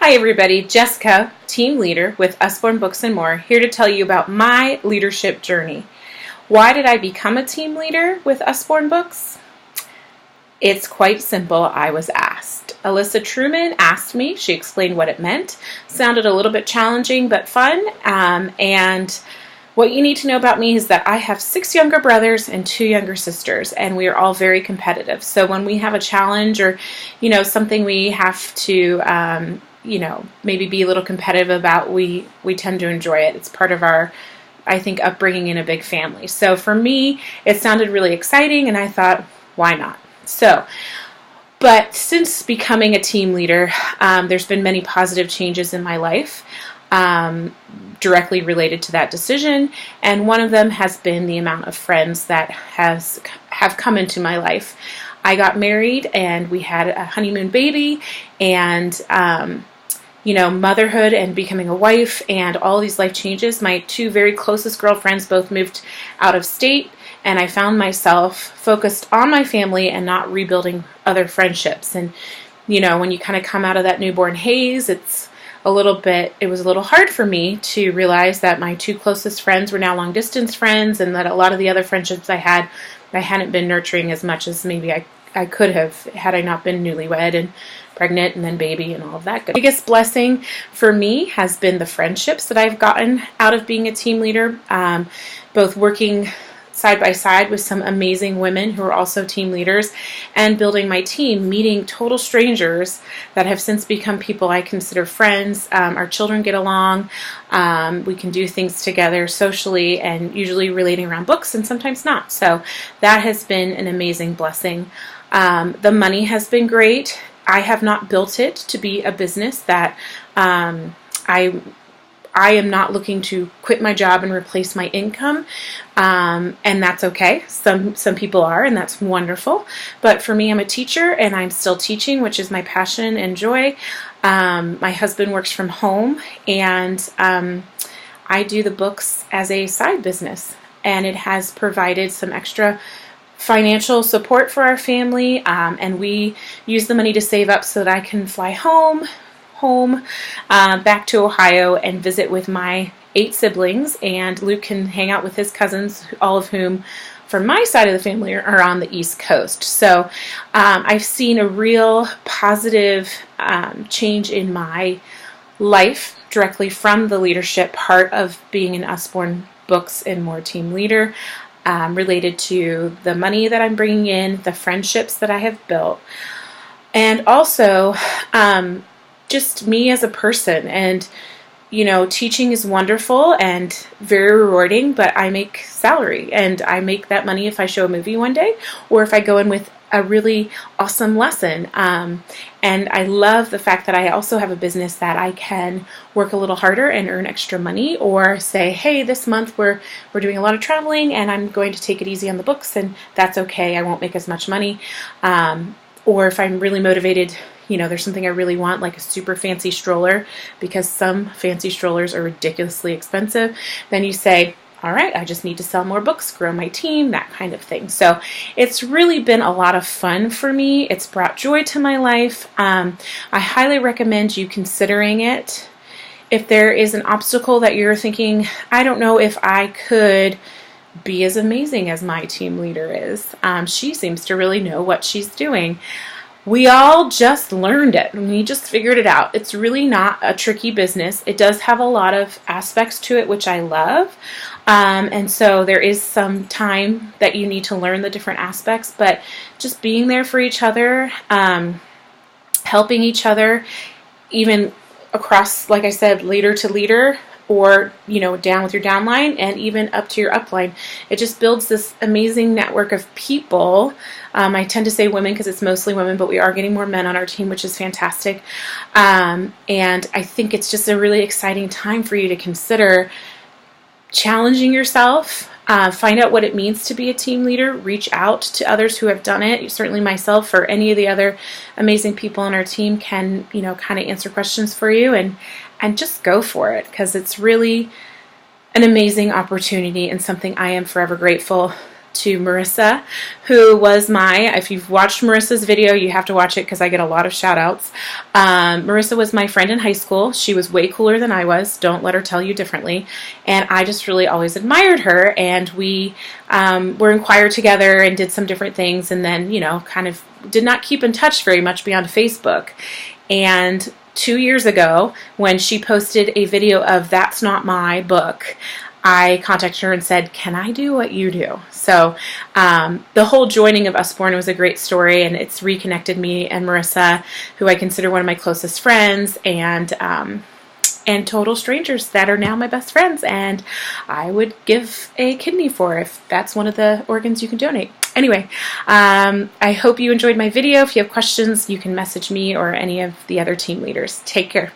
Hi everybody, Jessica, team leader with Usborne Books and More, here to tell you about my leadership journey. Why did I become a team leader with Usborne Books? It's quite simple. I was asked. Alyssa Truman asked me. She explained what it meant. Sounded a little bit challenging but fun. And what you need to know about me is that I have 6 younger brothers and 2 younger sisters, and we are all very competitive. So when we have a challenge or, something we have to, maybe be a little competitive about, we tend to enjoy it. It's part of our, I think, upbringing in a big family. So for me, it sounded really exciting, and I thought, why not? But since becoming a team leader, there's been many positive changes in my life directly related to that decision, and one of them has been the amount of friends that have come into my life. I got married, and we had a honeymoon baby, and motherhood and becoming a wife and all these life changes. My 2 very closest girlfriends both moved out of state, and I found myself focused on my family and not rebuilding other friendships. And, when you kind of come out of that newborn haze, it was a little hard for me to realize that my 2 closest friends were now long distance friends, and that a lot of the other friendships I hadn't been nurturing as much as maybe I could have had I not been newlywed and pregnant and then baby and all of that. The biggest blessing for me has been the friendships that I've gotten out of being a team leader, both working side by side with some amazing women who are also team leaders, and building my team, meeting total strangers that have since become people I consider friends. Our children get along. We can do things together socially, and usually relating around books, and sometimes not. So that has been an amazing blessing. The money has been great. I have not built it to be a business that I am not looking to quit my job and replace my income, and that's okay. Some people are, and that's wonderful. But for me, I'm a teacher, and I'm still teaching, which is my passion and joy. My husband works from home, and I do the books as a side business, and it has provided some extra financial support for our family, and we use the money to save up so that I can fly home back to Ohio and visit with my 8 siblings, and Luke can hang out with his cousins, all of whom from my side of the family are on the East Coast. So I've seen a real positive change in my life directly from the leadership part of being an Usborne Books and More team leader, related to the money that I'm bringing in, the friendships that I have built, and also just me as a person. And teaching is wonderful and very rewarding, but I make salary, and I make that money if I show a movie one day or if I go in with a really awesome lesson. And I love the fact that I also have a business that I can work a little harder and earn extra money, or say, hey, this month we're doing a lot of traveling and I'm going to take it easy on the books, and that's okay. I won't make as much money. Or if I'm really motivated, there's something I really want, like a super fancy stroller, because some fancy strollers are ridiculously expensive, then you say, all right, I just need to sell more books, grow my team, that kind of thing. So it's really been a lot of fun for me. It's brought joy to my life. I highly recommend you considering it. If there is an obstacle that you're thinking, I don't know if I could be as amazing as my team leader is. She seems to really know what she's doing. We all just learned it. We just figured it out. It's really not a tricky business. It does have a lot of aspects to it, which I love. And so there is some time that you need to learn the different aspects, but just being there for each other, helping each other, even across, like I said, leader to leader, or, down with your downline and even up to your upline. It just builds this amazing network of people. I tend to say women because it's mostly women, but we are getting more men on our team, which is fantastic. And I think it's just a really exciting time for you to consider challenging yourself, find out what it means to be a team leader, reach out to others who have done it. Certainly myself or any of the other amazing people on our team can, kind of answer questions for you, and just go for it, because it's really an amazing opportunity and something I am forever grateful to Marissa, who was if you've watched Marissa's video, you have to watch it because I get a lot of shout outs. Marissa was my friend in high school. She was way cooler than I was. Don't let her tell you differently. And I just really always admired her. And we were in choir together and did some different things. And then, kind of did not keep in touch very much beyond Facebook. And 2 years ago, when she posted a video of That's Not My book, I contacted her and said, can I do what you do? So the whole joining of Usborne was a great story, and it's reconnected me and Marissa, who I consider one of my closest friends, and total strangers that are now my best friends, and I would give a kidney for if that's one of the organs you can donate. Anyway, I hope you enjoyed my video. If you have questions, you can message me or any of the other team leaders. Take care.